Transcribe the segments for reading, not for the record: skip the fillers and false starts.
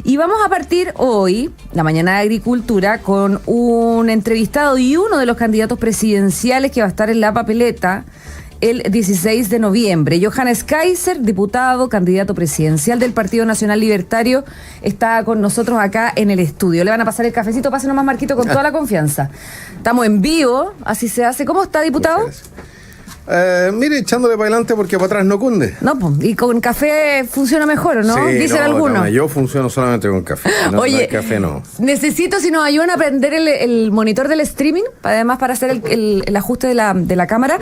Y vamos a partir hoy, la mañana de Agricultura, con un entrevistado y uno de los candidatos presidenciales que va a estar en la papeleta el 16 de noviembre. Johannes Kaiser, diputado, candidato presidencial del Partido Nacional Libertario, está con nosotros acá en el estudio. Le van a pasar el cafecito, pásenos más, Marquito, con toda la confianza. Estamos en vivo, así se hace. ¿Cómo está, diputado? Mire, echándole para adelante porque para atrás no cunde. No, y con café funciona mejor, ¿o no? Sí, dicen algunos. No, yo funciono solamente con café. No, Oye, no hay café no. Necesito si nos ayudan a prender el monitor del streaming, además para hacer el ajuste de la cámara.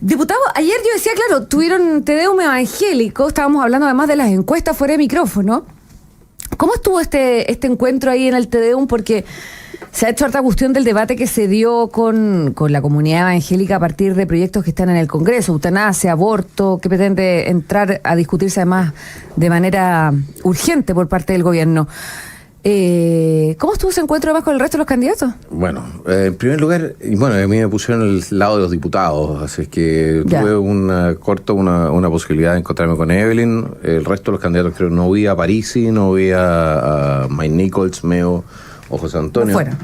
Diputado, ayer yo decía, claro, tuvieron Te Deum evangélico, estábamos hablando además de las encuestas fuera de micrófono. ¿Cómo estuvo este encuentro ahí en el Te Deum? Porque se ha hecho harta cuestión del debate que se dio con la comunidad evangélica a partir de proyectos que están en el Congreso, eutanasia, aborto, que pretende entrar a discutirse además de manera urgente por parte del gobierno. ¿Cómo estuvo ese encuentro además con el resto de los candidatos? Bueno, en primer lugar, a mí me pusieron el lado de los diputados, así que tuve una posibilidad de encontrarme con Evelyn. El resto de los candidatos creo no vi a Parisi, no vi a Mike Nichols, Meo o José Antonio. No fueron.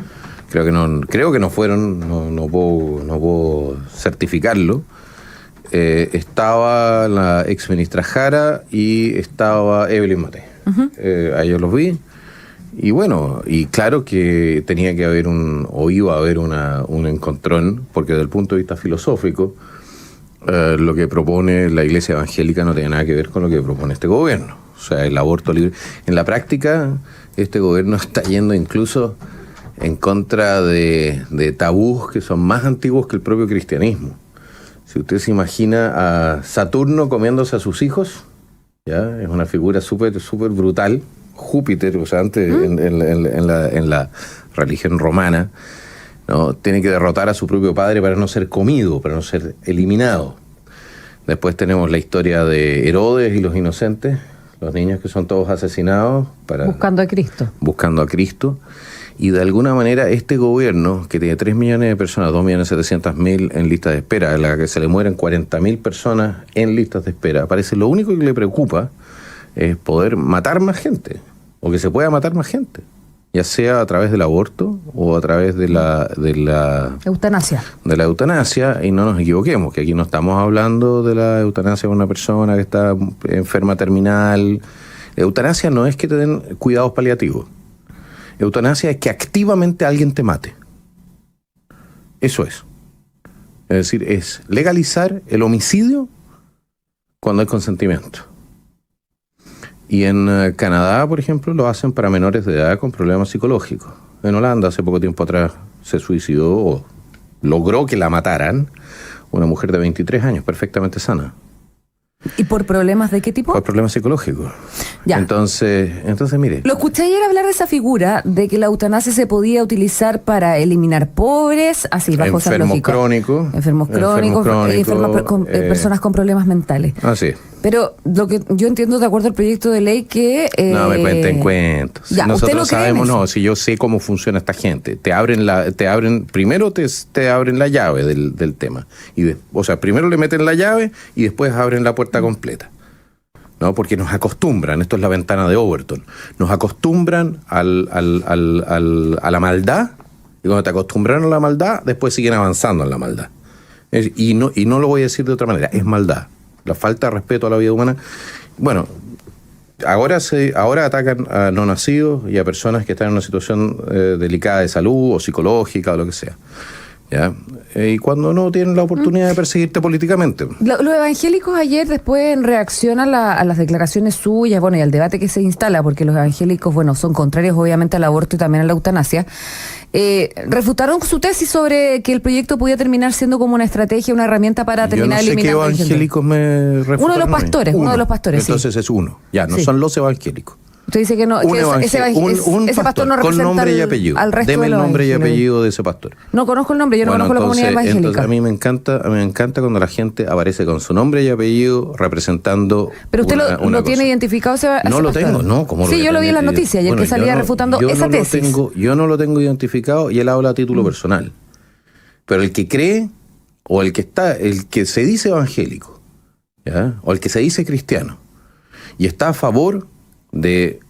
Creo que no fueron, no puedo certificarlo. Estaba la ex ministra Jara y estaba Evelyn Matei. A ellos los vi. Y bueno, y claro que tenía que haber iba a haber un encontrón, porque desde el punto de vista filosófico, lo que propone la Iglesia evangélica no tiene nada que ver con lo que propone este gobierno. O sea, el aborto libre. En la práctica, este gobierno está yendo incluso en contra de tabús que son más antiguos que el propio cristianismo. Si usted se imagina a Saturno comiéndose a sus hijos, ¿ya? Es una figura súper brutal. Júpiter, o sea, antes en la religión romana, ¿no? Tiene que derrotar a su propio padre para no ser comido, para no ser eliminado. Después tenemos la historia de Herodes y los inocentes, los niños que son todos asesinados buscando a Cristo. Y de alguna manera este gobierno, que tiene 3 millones de personas, 2.700.000 en listas de espera, a la que se le mueren 40.000 personas en listas de espera, parece lo único que le preocupa es poder matar más gente, o que se pueda matar más gente, ya sea a través del aborto o a través de la eutanasia. De la eutanasia, y no nos equivoquemos, que aquí no estamos hablando de la eutanasia con una persona que está enferma terminal. Eutanasia no es que te den cuidados paliativos. Eutanasia es que activamente alguien te mate. Eso es. Es decir, es legalizar el homicidio cuando hay consentimiento. Y en Canadá, por ejemplo, lo hacen para menores de edad con problemas psicológicos. En Holanda, hace poco tiempo atrás, se suicidó o logró que la mataran una mujer de 23 años, perfectamente sana. ¿Y por problemas de qué tipo? Por problemas psicológicos. Ya. Entonces, mire. Lo escuché ayer hablar de esa figura, de que la eutanasia se podía utilizar para eliminar pobres, así bajo esa lógica. Enfermos crónicos, personas con problemas mentales. Ah, sí. Pero lo que yo entiendo, de acuerdo al proyecto de ley, que... No me cuenten cuentos. Ya, nosotros sabemos, si yo sé cómo funciona esta gente. Primero te abren la llave del tema. Primero le meten la llave y después abren la puerta completa. ¿No? Porque nos acostumbran, esto es la ventana de Overton, nos acostumbran a la maldad, y cuando te acostumbraron a la maldad, después siguen avanzando en la maldad. Y no lo voy a decir de otra manera, es maldad. La falta de respeto a la vida humana. Bueno, ahora atacan a no nacidos y a personas que están en una situación delicada de salud o psicológica o lo que sea. ¿Ya? Y cuando no tienen la oportunidad de perseguirte políticamente. Los evangélicos ayer, después, en reacción a las declaraciones suyas, y al debate que se instala, porque los evangélicos, son contrarios obviamente al aborto y también a la eutanasia, refutaron su tesis sobre que el proyecto podía terminar siendo como una estrategia, una herramienta para terminar eliminando. ¿Qué evangélicos me refutaron? Uno de los pastores. Entonces sí. Es uno. Ya, no son los evangélicos. Usted dice que no, ese pastor no representa con nombre y apellido. Al resto. Deme el nombre y apellido de ese pastor. No conozco el nombre, yo no conozco la comunidad evangélica. Entonces a mí me encanta cuando la gente aparece con su nombre y apellido representando. Pero usted lo tiene identificado ese No lo tengo, no. ¿Cómo sí, yo lo vi en las noticias y el que salía refutando esa tesis. Yo no lo tengo identificado y él habla a título personal. Pero el que cree, o el que se dice evangélico, ¿ya? O el que se dice cristiano, y está a favor de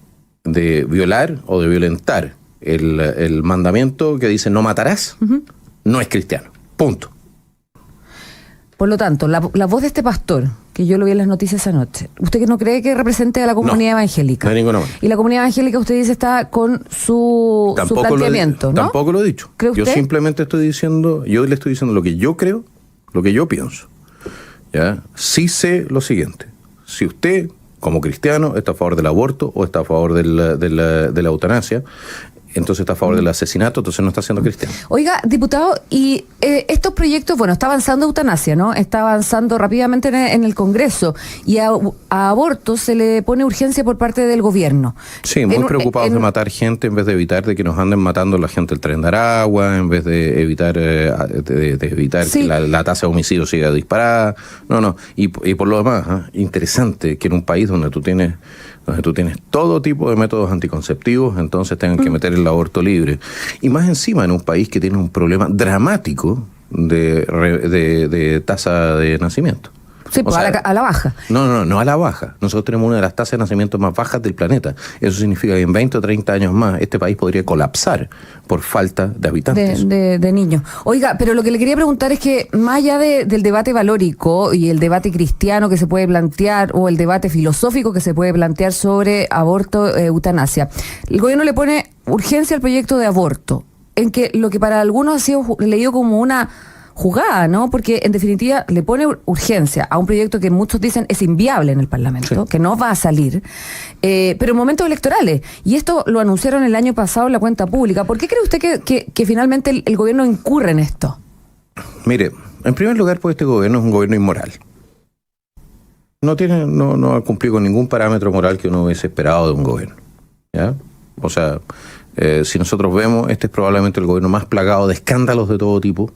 de violar o de violentar el mandamiento que dice no matarás, no es cristiano. Punto. Por lo tanto, la voz de este pastor, que yo lo vi en las noticias anoche, ¿usted que no cree que represente a la comunidad evangélica? No hay ninguna manera. Y la comunidad evangélica, usted dice, está con su planteamiento, ¿no? Tampoco lo he dicho. ¿Cree usted? Yo simplemente le estoy diciendo lo que yo creo, lo que yo pienso. ¿Ya? Sí sé lo siguiente. Si usted, como cristiano, está a favor del aborto o está a favor de la eutanasia, entonces está a favor del asesinato, entonces no está siendo cristiano. Oiga, diputado, y estos proyectos, bueno, está avanzando eutanasia, ¿no? Está avanzando rápidamente en el Congreso, y a abortos se le pone urgencia por parte del gobierno. Sí, muy preocupados de matar gente en vez de evitar de que nos anden matando la gente del Tren de Aragua, en vez de evitar sí, que la tasa de homicidios siga disparada. No. Y por lo demás, interesante que en un país donde tú tienes todo tipo de métodos anticonceptivos, entonces tengan que meter el aborto libre. Y más encima en un país que tiene un problema dramático de tasa de nacimiento. Sí, pues a la baja. No a la baja. Nosotros tenemos una de las tasas de nacimiento más bajas del planeta. Eso significa que en 20 o 30 años más este país podría colapsar por falta de habitantes. De niños. Oiga, pero lo que le quería preguntar es que más allá del debate valórico y el debate cristiano que se puede plantear, o el debate filosófico que se puede plantear sobre aborto, eutanasia, el gobierno le pone urgencia al proyecto de aborto, en que lo que para algunos ha sido leído como una jugada, ¿no? Porque en definitiva le pone urgencia a un proyecto que muchos dicen es inviable en el Parlamento, sí, que no va a salir, pero en momentos electorales. Y esto lo anunciaron el año pasado en la cuenta pública. ¿Por qué cree usted que finalmente el gobierno incurre en esto? Mire, en primer lugar, pues este gobierno es un gobierno inmoral. No ha cumplido con ningún parámetro moral que uno hubiese esperado de un gobierno, ¿ya? O sea, si nosotros vemos, este es probablemente el gobierno más plagado de escándalos de todo tipo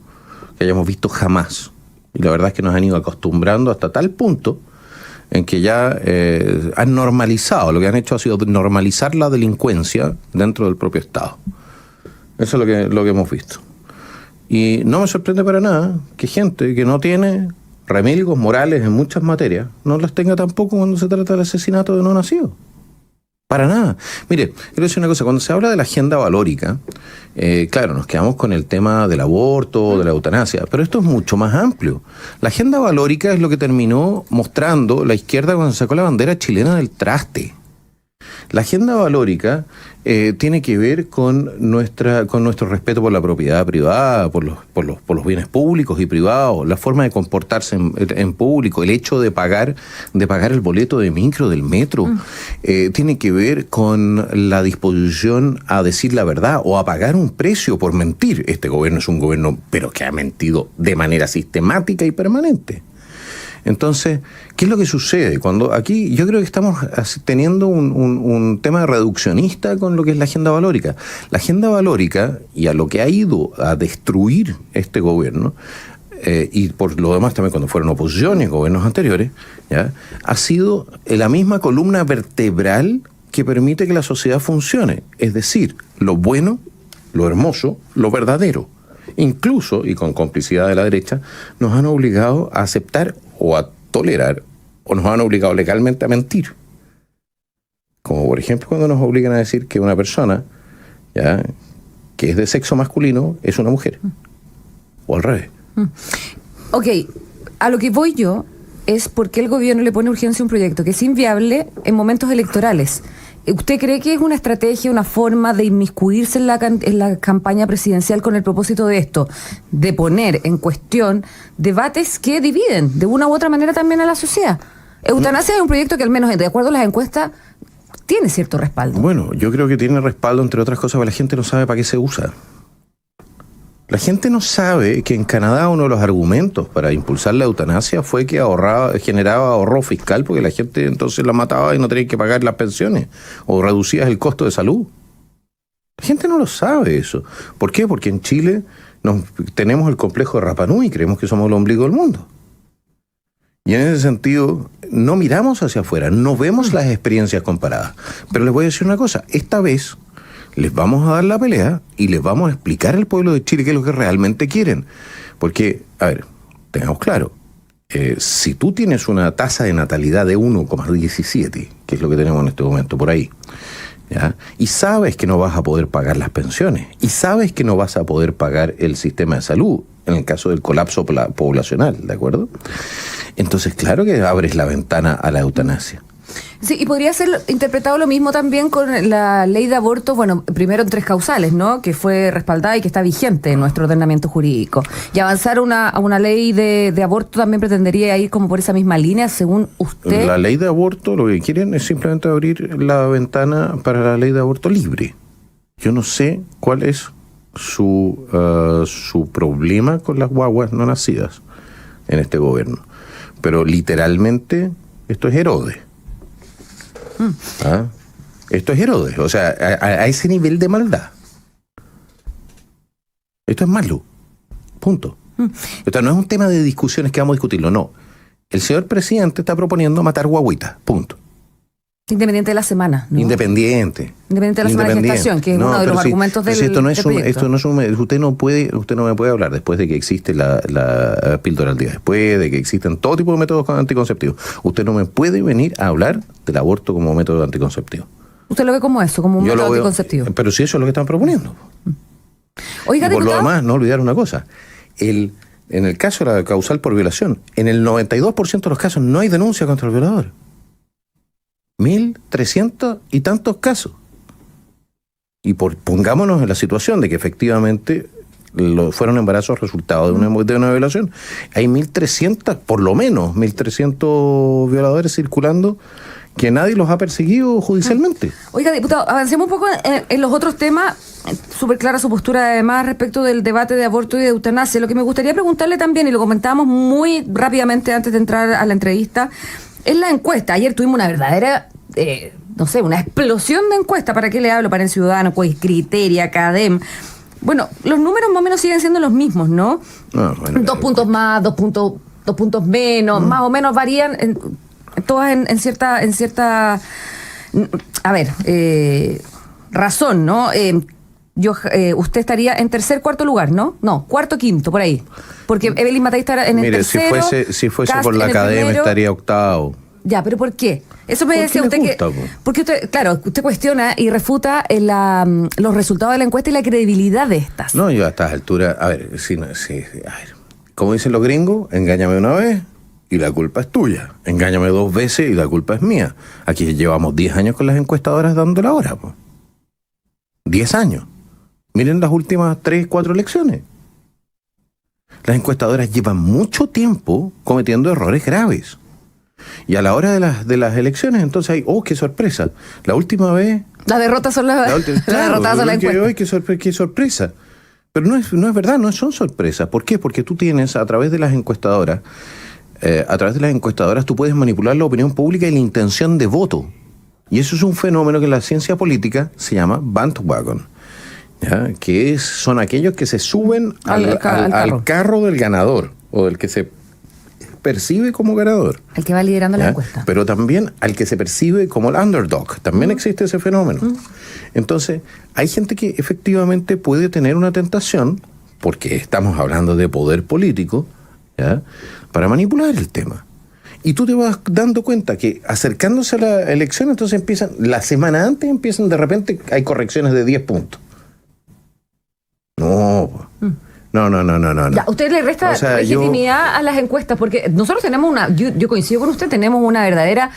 que hayamos visto jamás. Y la verdad es que nos han ido acostumbrando hasta tal punto en que ya han normalizado, lo que han hecho ha sido normalizar la delincuencia dentro del propio Estado. Eso es lo que hemos visto. Y no me sorprende para nada que gente que no tiene remilgos morales en muchas materias no las tenga tampoco cuando se trata del asesinato de no nacidos. Para nada. Mire, quiero decir una cosa, cuando se habla de la agenda valórica, claro, nos quedamos con el tema del aborto, de la eutanasia, pero esto es mucho más amplio. La agenda valórica es lo que terminó mostrando la izquierda cuando sacó la bandera chilena del traste. La agenda valórica tiene que ver con nuestro respeto por la propiedad privada, por los bienes públicos y privados, la forma de comportarse en público, el hecho de pagar el boleto de micro, del metro, tiene que ver con la disposición a decir la verdad o a pagar un precio por mentir. Este gobierno es un gobierno, pero que ha mentido de manera sistemática y permanente. Entonces, ¿qué es lo que sucede? Cuando aquí yo creo que estamos teniendo un tema reduccionista con lo que es la agenda valórica. La agenda valórica, y a lo que ha ido a destruir este gobierno, y por lo demás también cuando fueron oposiciones, gobiernos anteriores, ¿ya?, ha sido la misma columna vertebral que permite que la sociedad funcione. Es decir, lo bueno, lo hermoso, lo verdadero. Incluso, y con complicidad de la derecha, nos han obligado a aceptar o a tolerar, o nos han obligado legalmente a mentir. Como por ejemplo cuando nos obligan a decir que una persona, ¿ya?, que es de sexo masculino es una mujer. O al revés. Ok, a lo que voy yo es por qué el gobierno le pone urgencia a un proyecto que es inviable en momentos electorales. ¿Usted cree que es una estrategia, una forma de inmiscuirse en la campaña presidencial con el propósito de esto, de poner en cuestión debates que dividen de una u otra manera también a la sociedad? Eutanasia es un proyecto que al menos de acuerdo a las encuestas tiene cierto respaldo. Bueno, yo creo que tiene respaldo entre otras cosas porque la gente no sabe para qué se usa. La gente no sabe que en Canadá uno de los argumentos para impulsar la eutanasia fue que generaba ahorro fiscal porque la gente entonces la mataba y no tenía que pagar las pensiones o reducías el costo de salud. La gente no lo sabe eso. ¿Por qué? Porque en Chile tenemos el complejo de Rapa Nui y creemos que somos el ombligo del mundo. Y en ese sentido no miramos hacia afuera, no vemos las experiencias comparadas. Pero les voy a decir una cosa, esta vez les vamos a dar la pelea y les vamos a explicar al pueblo de Chile qué es lo que realmente quieren. Porque, a ver, tengamos claro, si tú tienes una tasa de natalidad de 1,17, que es lo que tenemos en este momento por ahí, ¿ya? Y sabes que no vas a poder pagar las pensiones, y sabes que no vas a poder pagar el sistema de salud, en el caso del colapso poblacional, ¿de acuerdo? Entonces, claro que abres la ventana a la eutanasia. Sí, y podría ser interpretado lo mismo también con la ley de aborto, bueno, primero en 3 causales, ¿no? Que fue respaldada y que está vigente en nuestro ordenamiento jurídico. Y avanzar a una ley de aborto también pretendería ir como por esa misma línea, según usted. La ley de aborto lo que quieren es simplemente abrir la ventana para la ley de aborto libre. Yo no sé cuál es su problema con las guaguas no nacidas en este gobierno. Pero literalmente esto es Herodes. ¿Ah? Esto es Herodes, o sea, a ese nivel de maldad. Esto es malo, punto. Esto no es un tema de discusiones que vamos a discutirlo, no. El señor presidente está proponiendo matar guaguitas, punto. Independiente de la semana, ¿no? Independiente de la semana de gestación, que es uno de los argumentos del esto no es usted no me puede hablar después de que existe la píldora al día después, de que existen todo tipo de métodos anticonceptivos. Usted no me puede venir a hablar del aborto como método anticonceptivo. ¿Usted lo ve como eso, como un método anticonceptivo? Pero si eso es lo que están proponiendo. Oiga, y por diputado, lo demás, no olvidar una cosa. En el caso de la causal por violación, en el 92% de los casos no hay denuncia contra el violador. 1.300 y tantos casos. Y pongámonos en la situación de que efectivamente fueron embarazos resultado de una violación. Hay 1.300, por lo menos 1.300 violadores circulando que nadie los ha perseguido judicialmente. Oiga, diputado, avancemos un poco en los otros temas. Súper clara su postura además respecto del debate de aborto y de eutanasia. Lo que me gustaría preguntarle también, y lo comentábamos muy rápidamente antes de entrar a la entrevista, es la encuesta. Ayer tuvimos una verdadera, no sé, una explosión de encuesta. ¿Para qué le hablo? Para el Ciudadano, pues Criteria, Cadem. Bueno, los números más o menos siguen siendo los mismos, ¿no? Bueno, 2 puntos más, 2 puntos menos, más o menos varían todas en cierta a ver, razón, ¿no? Usted estaría en tercer, cuarto lugar, ¿no? No, cuarto, quinto, por ahí. Porque Evelyn Matei está en el tercero. Si fuese Kast por la academia primero, estaría octavo. Ya, pero ¿por qué? Eso me decía usted que... Porque usted, claro, usted cuestiona y refuta los resultados de la encuesta y la credibilidad de estas. No, yo a estas alturas, a ver, como dicen los gringos, engáñame una vez y la culpa es tuya. Engáñame 2 veces y la culpa es mía. Aquí llevamos 10 años con las encuestadoras dando la hora, pues. 10 años. Miren las últimas 3, 4 elecciones. Las encuestadoras llevan mucho tiempo cometiendo errores graves. Y a la hora de las elecciones, entonces hay, qué sorpresa. La última vez... Las derrotas son las derrotas son la encuesta. Qué sorpresa. Pero no es verdad, no son sorpresas. ¿Por qué? Porque tú tienes, a través de las encuestadoras, tú puedes manipular la opinión pública y la intención de voto. Y eso es un fenómeno que en la ciencia política se llama bandwagon. ¿Ya? Que son aquellos que se suben al carro del ganador, o del que se percibe como ganador. El que va liderando la encuesta. Pero también al que se percibe como el underdog. También existe ese fenómeno. Entonces, hay gente que efectivamente puede tener una tentación, porque estamos hablando de poder político, ¿ya?, para manipular el tema. Y tú te vas dando cuenta que acercándose a la elección, entonces la semana antes empiezan de repente, hay correcciones de 10 puntos. No. Ya, usted le resta legitimidad a las encuestas, porque nosotros tenemos yo coincido con usted, tenemos una verdadera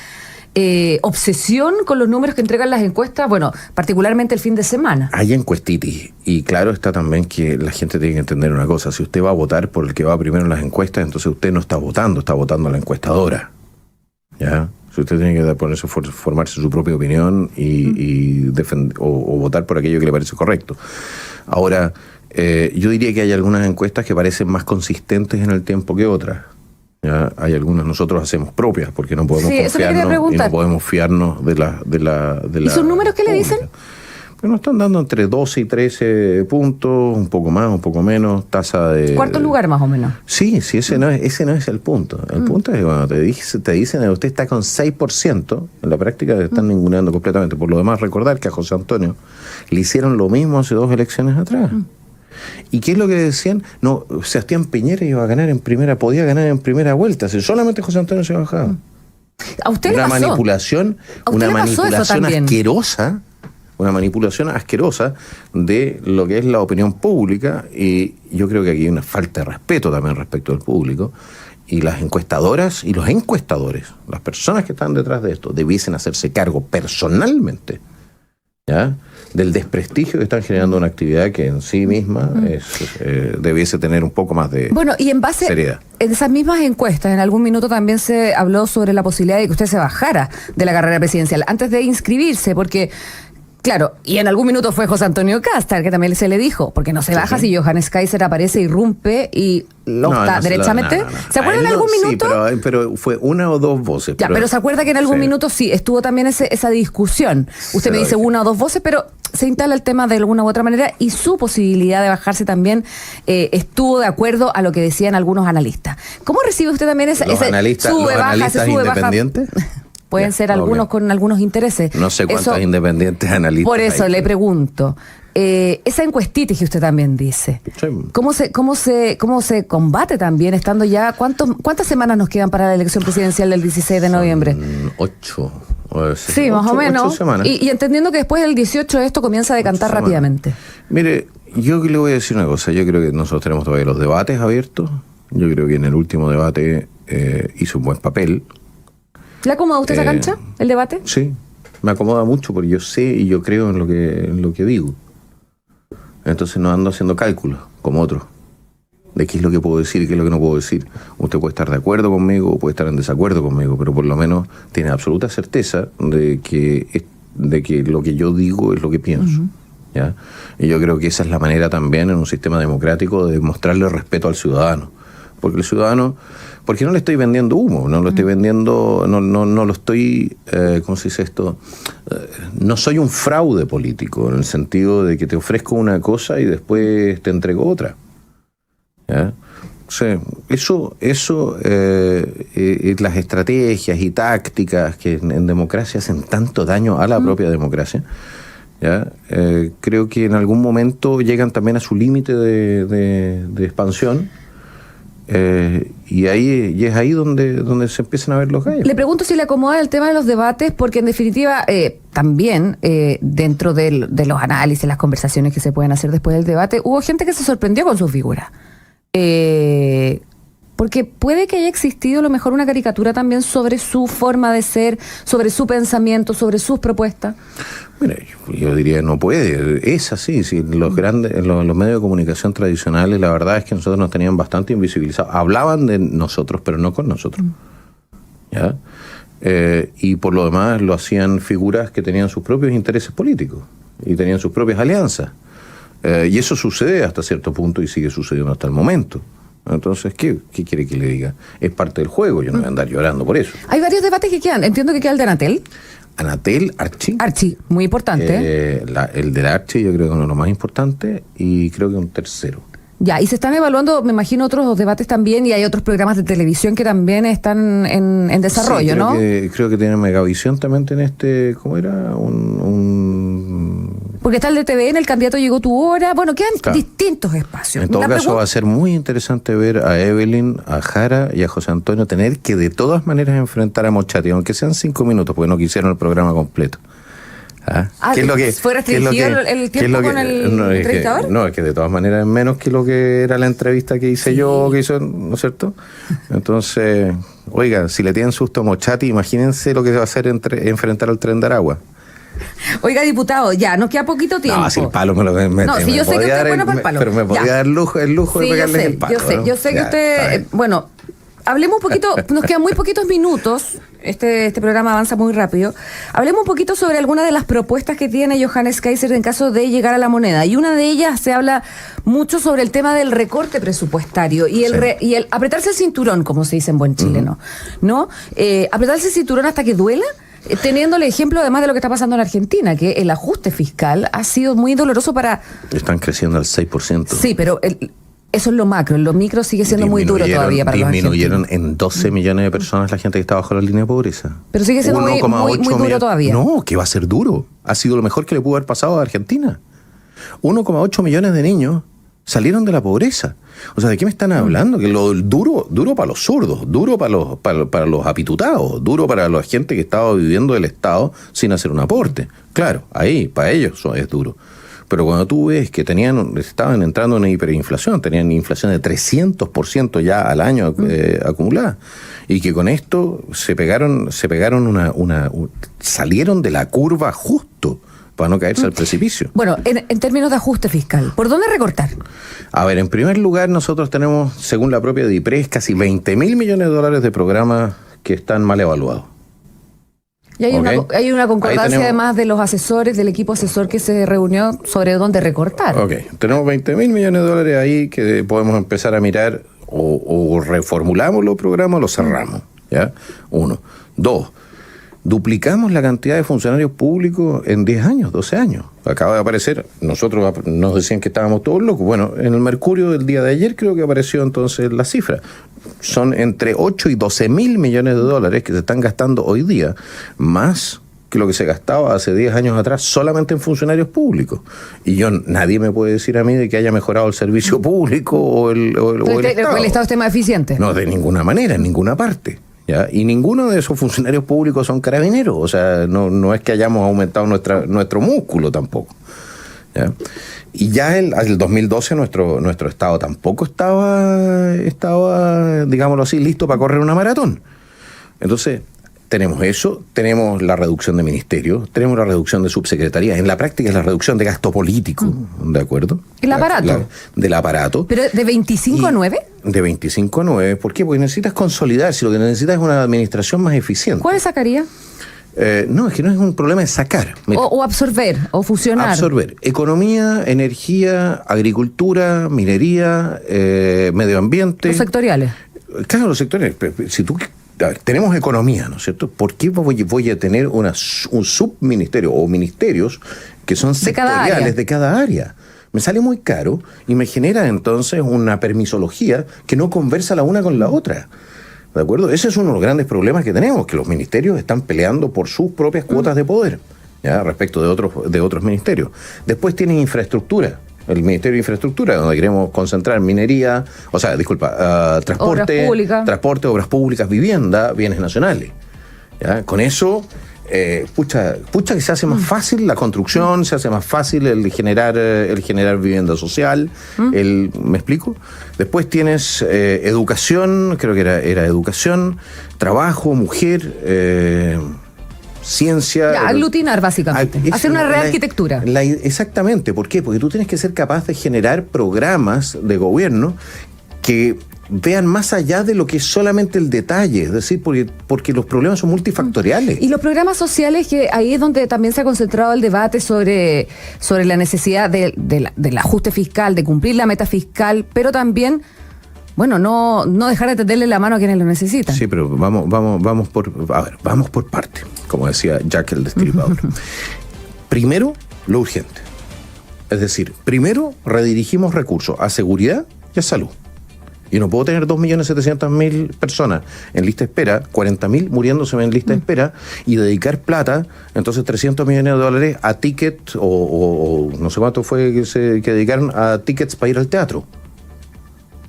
obsesión con los números que entregan las encuestas, bueno, particularmente el fin de semana. Hay encuestitis, y claro está también que la gente tiene que entender una cosa: si usted va a votar por el que va primero en las encuestas, entonces usted no está votando, está votando a la encuestadora. ¿Ya? Si usted tiene que ponerse, formarse su propia opinión y defender, o votar por aquello que le parece correcto. Ahora, yo diría que hay algunas encuestas que parecen más consistentes en el tiempo que otras. ¿Ya? Hay algunas nosotros hacemos propias porque no podemos confiarnos y no podemos fiarnos de la ¿Y sus números qué le dicen? Pero nos están dando entre 12 y 13 puntos, un poco más, un poco menos, tasa de... ¿Cuarto lugar más o menos? Sí, ese no es el punto. El punto es que cuando te dicen que usted está con 6%, en la práctica te están ninguneando completamente. Por lo demás, recordar que a José Antonio le hicieron lo mismo hace 2 elecciones atrás. ¿Y qué es lo que decían? No, Sebastián Piñera podía ganar en primera vuelta, si solamente José Antonio se bajaba. ¿A usted le pasó? Una manipulación asquerosa, una manipulación asquerosa de lo que es la opinión pública, y yo creo que aquí hay una falta de respeto también respecto del público, y las encuestadoras y los encuestadores, las personas que están detrás de esto, debiesen hacerse cargo personalmente, ¿ya?, del desprestigio que están generando una actividad que en sí misma debiese tener un poco más de bueno, y en base seriedad. En esas mismas encuestas, en algún minuto también se habló sobre la posibilidad de que usted se bajara de la carrera presidencial antes de inscribirse, porque claro, y en algún minuto fue José Antonio Casta, que también se le dijo, porque no se baja si Johannes Kaiser aparece, irrumpe y lo opta derechamente. ¿Se acuerdan en algún minuto? Sí, pero fue una o dos voces. Ya, pero se acuerda que en algún minuto sí, estuvo también esa discusión. Usted me dice una o dos voces, pero se instala el tema de alguna u otra manera, y su posibilidad de bajarse también estuvo de acuerdo a lo que decían algunos analistas. ¿Cómo recibe usted también ese sube, baja, ese sube, baja? Pueden ser algunos con algunos intereses. No sé cuántos independientes analistas. Por eso le pregunto. Esa encuestita que usted también dice, sí. ¿Cómo se combate también, estando ya, ¿cuántas semanas nos quedan para la elección presidencial del 16 de noviembre? 8. Sí, más o menos. Y entendiendo que después del 18 esto comienza a decantar rápidamente. Mire, yo le voy a decir una cosa. Yo creo que nosotros tenemos todavía los debates abiertos. Yo creo que en el último debate hizo un buen papel. ¿Le acomoda usted esa cancha, el debate? Sí, me acomoda mucho porque yo sé y yo creo en lo que digo. Entonces no ando haciendo cálculos como otros de qué es lo que puedo decir y qué es lo que no puedo decir. Usted puede estar de acuerdo conmigo o puede estar en desacuerdo conmigo, pero por lo menos tiene absoluta certeza de que lo que yo digo es lo que pienso. ¿Ya? Y yo creo que esa es la manera también en un sistema democrático de mostrarle respeto al ciudadano. Porque el ciudadano, porque no le estoy vendiendo humo, no lo estoy vendiendo, no lo estoy, ¿cómo se dice esto? No soy un fraude político, en el sentido de que te ofrezco una cosa y después te entrego otra. ¿Ya? O sea, eso las estrategias y tácticas que en democracia hacen tanto daño a la propia democracia, ¿ya? Creo que en algún momento llegan también a su límite de expansión. Y es ahí donde se empiezan a ver los gallos. Le pregunto si le acomoda el tema de los debates, porque en definitiva también dentro de los análisis, las conversaciones que se pueden hacer después del debate, hubo gente que se sorprendió con su figura. Porque puede que haya existido a lo mejor una caricatura también sobre su forma de ser, sobre su pensamiento, sobre sus propuestas. Mira, yo diría no puede, es así. Si los medios de comunicación tradicionales, la verdad es que nosotros nos tenían bastante invisibilizados. Hablaban de nosotros, pero no con nosotros. ¿Ya? Y por lo demás lo hacían figuras que tenían sus propios intereses políticos y tenían sus propias alianzas. Y eso sucede hasta cierto punto y sigue sucediendo hasta el momento. Entonces, ¿qué quiere que le diga? Es parte del juego, yo no voy a andar llorando por eso. Hay varios debates que quedan. Entiendo que queda el de Anatel. Anatel, Archi. Archi, muy importante. El del Archi yo creo que es uno de los más importantes y creo que un tercero. Ya, y se están evaluando, me imagino, otros debates también, y hay otros programas de televisión que también están en desarrollo, sí, ¿no? Creo que tiene Megavisión también en este, ¿cómo era? Porque está el de TVN, El Candidato Llegó Tu Hora, bueno, quedan distintos espacios. En todo caso va a ser muy interesante ver a Evelyn, a Jara y a José Antonio tener que de todas maneras enfrentar a Mochati, aunque sean 5 minutos, porque no quisieron el programa completo. ¿Qué es lo que, ¿fue restringido el tiempo con el entrevistador? No, es que de todas maneras es menos que lo que era la entrevista que hice yo, que hizo, ¿no es cierto? Entonces, oiga, si le tienen susto a Mochati, imagínense lo que va a hacer enfrentar al Tren de Aragua. Oiga, diputado, ya, nos queda poquito tiempo. No, si el palo me lo mete. No, si yo sé que usted es bueno para el palo. Pero me podría dar el lujo de pegarle el palo. Yo sé que usted, bueno, hablemos un poquito, nos quedan muy poquitos minutos, este programa avanza muy rápido. Hablemos un poquito sobre algunas de las propuestas que tiene Johannes Kaiser en caso de llegar a la moneda. Y una de ellas se habla mucho sobre el tema del recorte presupuestario y el apretarse el cinturón, como se dice en buen chileno, ¿no? Apretarse el cinturón hasta que duela. Teniendo el ejemplo además de lo que está pasando en Argentina, que el ajuste fiscal ha sido muy doloroso para... Están creciendo al 6%. Sí, pero eso es lo macro, en lo micro sigue siendo muy duro todavía para los argentinos. Disminuyeron en 12 millones de personas la gente que está bajo la línea de pobreza. Pero sigue siendo muy duro todavía. No, que va a ser duro. Ha sido lo mejor que le pudo haber pasado a Argentina. 1,8 millones de niños salieron de la pobreza. O sea, ¿de qué me están hablando? Que lo duro para los zurdos, duro para los apitutados, duro para la gente que estaba viviendo del Estado sin hacer un aporte. Claro, ahí, para ellos es duro. Pero cuando tú ves que estaban entrando en una hiperinflación, tenían inflación de 300% ya al año acumulada, y que con esto salieron de la curva justo para no caerse al precipicio. Bueno, en términos de ajuste fiscal, ¿por dónde recortar? A ver, en primer lugar, nosotros tenemos, según la propia DIPRES, casi 20.000 millones de dólares de programas que están mal evaluados. Y hay una concordancia además de los asesores, del equipo asesor que se reunió sobre dónde recortar. Ok, tenemos 20.000 millones de dólares ahí que podemos empezar a mirar o reformulamos los programas o los cerramos. ¿Ya? 1. 2. Duplicamos la cantidad de funcionarios públicos en 10 años, 12 años. Acaba de aparecer, nosotros nos decían que estábamos todos locos. Bueno, en el Mercurio del día de ayer creo que apareció entonces la cifra. Son entre 8 y 12 mil millones de dólares que se están gastando hoy día, más que lo que se gastaba hace 10 años atrás solamente en funcionarios públicos. Y nadie me puede decir a mí de que haya mejorado el servicio público o el Estado. ¿El Estado esté más eficiente? No, de ninguna manera, en ninguna parte. ¿Ya? Y ninguno de esos funcionarios públicos son carabineros, o sea, no es que hayamos aumentado nuestro músculo tampoco. ¿Ya? Y ya el 2012 nuestro Estado tampoco estaba, digámoslo así, listo para correr una maratón. Entonces, tenemos eso, tenemos la reducción de ministerios, tenemos la reducción de subsecretarías. En la práctica es la reducción de gasto político, ¿de acuerdo? ¿El aparato? Del aparato. ¿Pero de 25 a 9? De 25 a 9. ¿Por qué? Porque necesitas consolidar. Si lo que necesitas es una administración más eficiente. ¿Cuál sacaría? No, es que no es un problema de sacar. Mira, o absorber, o fusionar. Absorber. Economía, energía, agricultura, minería, medio ambiente. Los sectoriales. Claro, los sectores. Si tú... tenemos economía, ¿no es cierto? ¿Por qué voy a tener un subministerio o ministerios que son sectoriales de cada área? Me sale muy caro y me genera entonces una permisología que no conversa la una con la otra. ¿De acuerdo? Ese es uno de los grandes problemas que tenemos, que los ministerios están peleando por sus propias cuotas de poder, ¿ya? Respecto de otros ministerios. Después tienen infraestructura. El Ministerio de Infraestructura, donde queremos concentrar minería, transporte, obras públicas, vivienda, bienes nacionales. ¿Ya? Con eso, pucha que se hace más fácil la construcción, se hace más fácil el generar vivienda social. ¿Me explico? Después tienes educación, creo que era educación, trabajo, mujer, ciencia. Aglutinar, básicamente. Hacer una rearquitectura. Exactamente. ¿Por qué? Porque tú tienes que ser capaz de generar programas de gobierno que vean más allá de lo que es solamente el detalle. Es decir, porque los problemas son multifactoriales. Y los programas sociales, que ahí es donde también se ha concentrado el debate sobre la necesidad del ajuste fiscal, de cumplir la meta fiscal, pero también... Bueno, no dejar de tenderle la mano a quienes lo necesitan. Sí, pero vamos por parte, como decía Jack el Destripador. Primero, lo urgente. Es decir, primero redirigimos recursos a seguridad y a salud. Y no puedo tener 2.700.000 personas en lista de espera, 40.000 muriéndose en lista de espera, y dedicar plata, entonces 300 millones de dólares a tickets, o no sé cuánto fue que dedicaron a tickets para ir al teatro.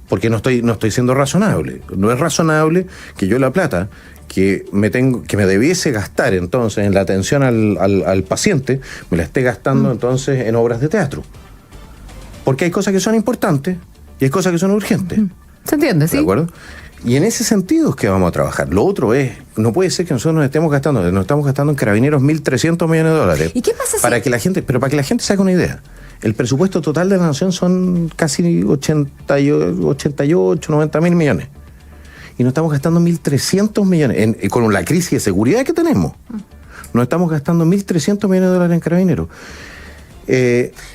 Porque no estoy siendo razonable. No es razonable que yo la plata que me debiese gastar entonces en la atención al paciente, me la esté gastando entonces en obras de teatro. Porque hay cosas que son importantes y hay cosas que son urgentes. ¿Se entiende, sí? ¿De acuerdo? Y en ese sentido es que vamos a trabajar. Lo otro es, no puede ser que nosotros nos estamos gastando en Carabineros 1.300 millones de dólares. ¿Y qué pasa para que la gente se haga una idea. El presupuesto total de la nación son casi 88, 90 mil millones. Y nos estamos gastando 1.300 millones. Con la crisis de seguridad que tenemos, nos estamos gastando 1.300 millones de dólares en Carabineros.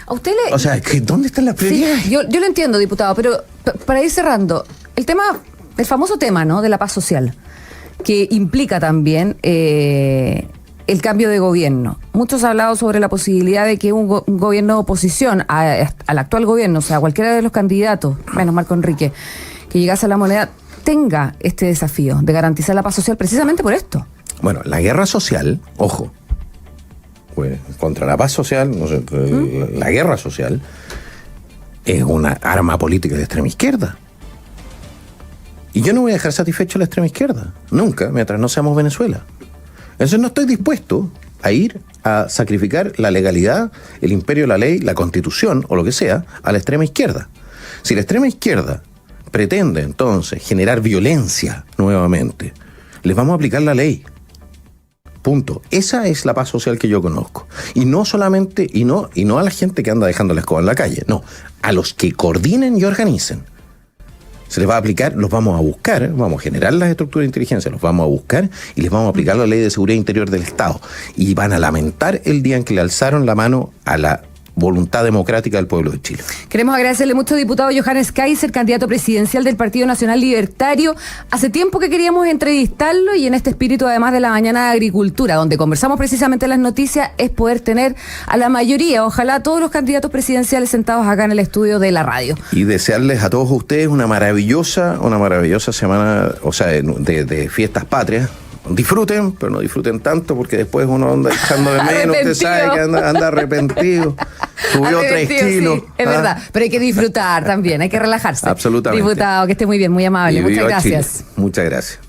¿A usted o sea, ¿dónde están las prioridades? Sí, yo lo entiendo, diputado, pero para ir cerrando, el famoso tema, ¿no?, de la paz social, que implica también... el cambio de gobierno. Muchos han hablado sobre la posibilidad de que un gobierno de oposición al actual gobierno, o sea, cualquiera de los candidatos, menos Marco Enrique, que llegase a la moneda, tenga este desafío de garantizar la paz social precisamente por esto. Bueno, la guerra social, ojo, pues, contra la paz social, no sé, la guerra social, es una arma política de extrema izquierda. Y yo no voy a dejar satisfecho a la extrema izquierda, nunca, mientras no seamos Venezuela. Entonces no estoy dispuesto a ir a sacrificar la legalidad, el imperio de la ley, la constitución o lo que sea a la extrema izquierda. Si la extrema izquierda pretende entonces generar violencia nuevamente, les vamos a aplicar la ley. Punto. Esa es la paz social que yo conozco. Y no solamente, y no a la gente que anda dejando la escoba en la calle, no, a los que coordinen y organicen. Se les va a aplicar, los vamos a buscar, vamos a generar las estructuras de inteligencia, los vamos a buscar y les vamos a aplicar la ley de seguridad interior del Estado. Y van a lamentar el día en que le alzaron la mano a la voluntad democrática del pueblo de Chile. Queremos agradecerle mucho al diputado Johannes Kaiser, candidato presidencial del Partido Nacional Libertario. Hace tiempo que queríamos entrevistarlo y en este espíritu, además de la mañana de Agricultura, donde conversamos precisamente las noticias, es poder tener a la mayoría, ojalá todos los candidatos presidenciales sentados acá en el estudio de la radio. Y desearles a todos ustedes una maravillosa semana, o sea, de fiestas patrias. Disfruten, pero no disfruten tanto porque después uno anda echando de menos, usted sabe que anda arrepentido, subió 3 kilos. Sí, es verdad, pero hay que disfrutar también, hay que relajarse. Absolutamente. Diputado, que esté muy bien, muy amable, muchas gracias. Chile. Muchas gracias.